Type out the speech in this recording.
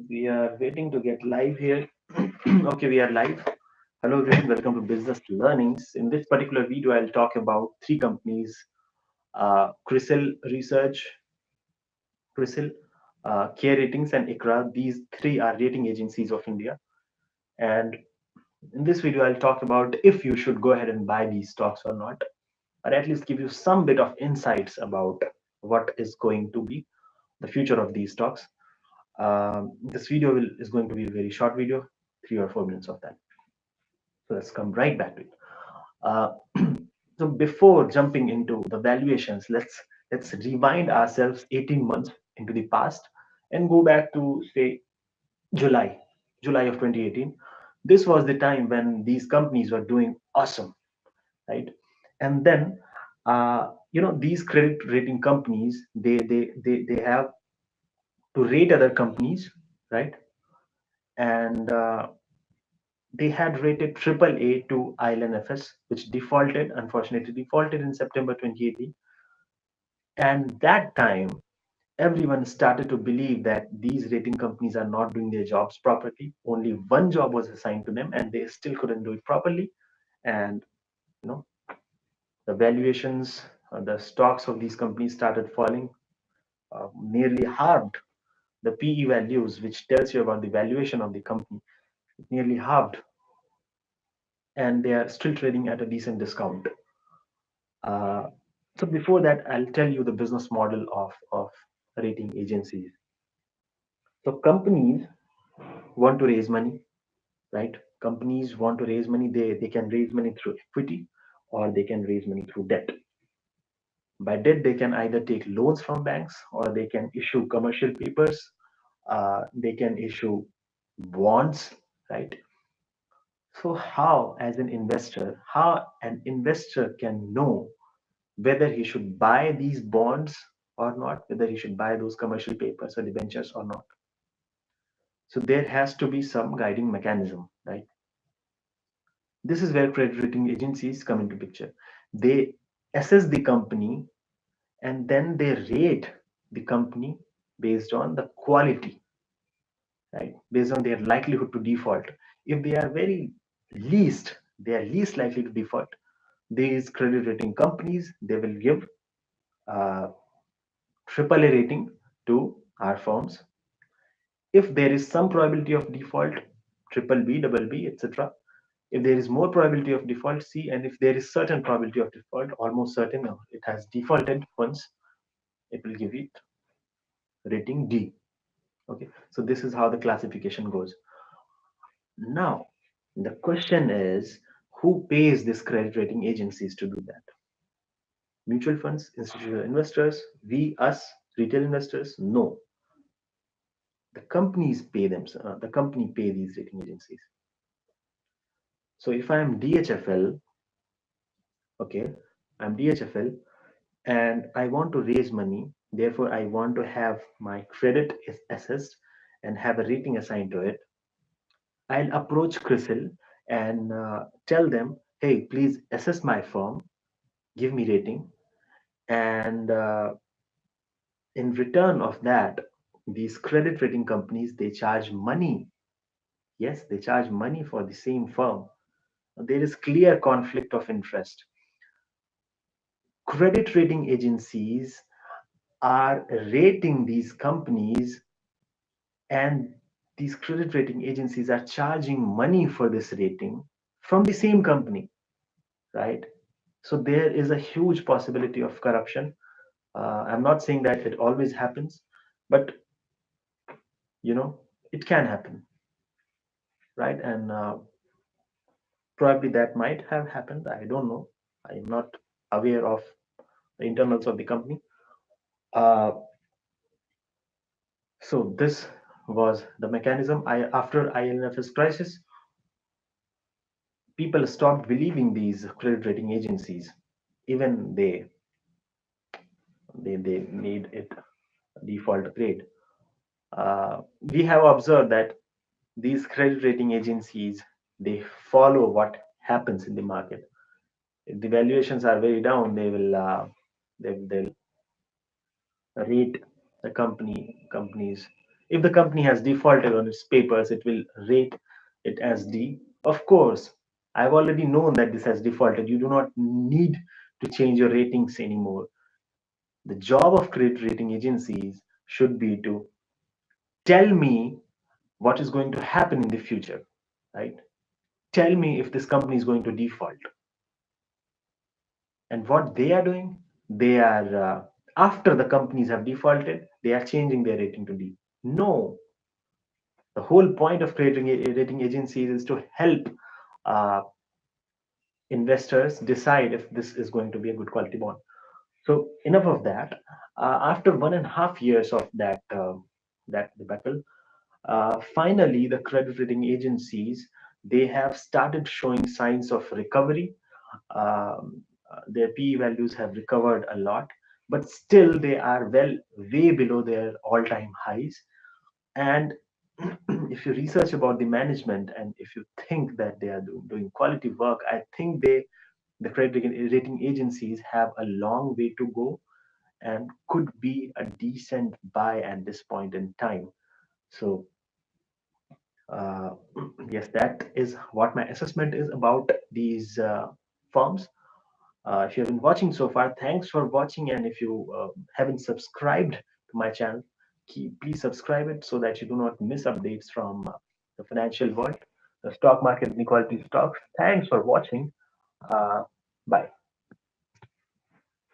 We are waiting to get live here. Okay, we are live. Hello everyone, welcome to Business Learnings. In this particular video, I'll talk about three companies, CRISIL Research, CRISIL, Care Ratings, and ICRA. These three are rating agencies of India. And in this video, I'll talk about if you should go ahead and buy these stocks or not, or at least give you some bit of insights about what is going to be the future of these stocks. This video is going to be a very short video, 3 or 4 minutes of that. So let's come right back to it. Uh, so before jumping into the valuations, let's rewind ourselves 18 months into the past and go back to say July, July of 2018. This was the time when these companies were doing awesome, right? And then these credit rating companies they have to rate other companies, right? And they had rated AAA to ILNFS, which unfortunately defaulted in September 2018. And that time, everyone started to believe that these rating companies are not doing their jobs properly. Only one job was assigned to them, and they still couldn't do it properly. And you know, the valuations, the stocks of these companies started falling, nearly halved the PE values, which tells you about the valuation of the company. It nearly halved, and they are still trading at a decent discount. Uh, so before that, I'll tell you the business model of rating agencies. So companies want to raise money, right? Companies want to raise money. They can raise money through equity or they can raise money through debt. By debt, they can either take loans from banks or they can issue commercial papers. They can issue bonds, right? So how an investor can know whether he should buy these bonds or not, whether he should buy those commercial papers or debentures or not. So there has to be some guiding mechanism, right? This is where credit rating agencies come into picture. They assess the company and then they rate the company based on the quality, right? Based on their likelihood to default. If they are they are least likely to default. These credit rating companies, they will give uh, AAA rating to our firms. If there is some probability of default, triple B, double B, etc. If there is more probability of default, C, and if there is certain probability of default, almost certain, it has defaulted once, it will give it rating D. Okay, so this is how the classification goes. Now, the question is, who pays these credit rating agencies to do that? Mutual funds, institutional investors, we, us, retail investors? No, the companies pay them. The company pay these rating agencies. So if I am DHFL, okay, I'm DHFL and I want to raise money. Therefore, I want to have my credit is assessed and have a rating assigned to it. I'll approach CRISIL and tell them, hey, please assess my firm, give me rating, and in return of that, these credit rating companies they charge money. Yes, they charge money for the same firm. There is clear conflict of interest. Credit rating agencies are rating these companies and these credit rating agencies are charging money for this rating from the same company, right? So there is a huge possibility of corruption. I'm not saying that it always happens, but it can happen, right? And probably that might have happened. I don't know. I'm not aware of the internals of the company. Uh, so this was the mechanism. After ILNFS crisis, people stopped believing these credit rating agencies. Even they made it default grade. We have observed that these credit rating agencies they follow what happens in the market. If the valuations are very down, they'll rate the companies If the company has defaulted on its papers, it will rate it as D. Of course, I've already known that this has defaulted. You do not need to change your ratings anymore. The job of credit rating agencies should be to tell me what is going to happen in the future, right? Tell me if this company is going to default. And what they are doing, they are, after the companies have defaulted, they are changing their rating to D. No, the whole point of creating rating agencies is to help uh, investors decide if this is going to be a good quality bond. So enough of that. After 1.5 years of that debacle, finally the credit rating agencies, they have started showing signs of recovery. Their PE values have recovered a lot, but still they are way below their all-time highs. And if you research about the management and if you think that they are doing quality work, I think the credit rating agencies have a long way to go and could be a decent buy at this point in time. So uh, yes, that is what my assessment is about these firms. If you have been watching so far, thanks for watching. And if you haven't subscribed to my channel, please subscribe it so that you do not miss updates from the financial world, the stock market, and equality stocks. Thanks for watching. Uh, Bye.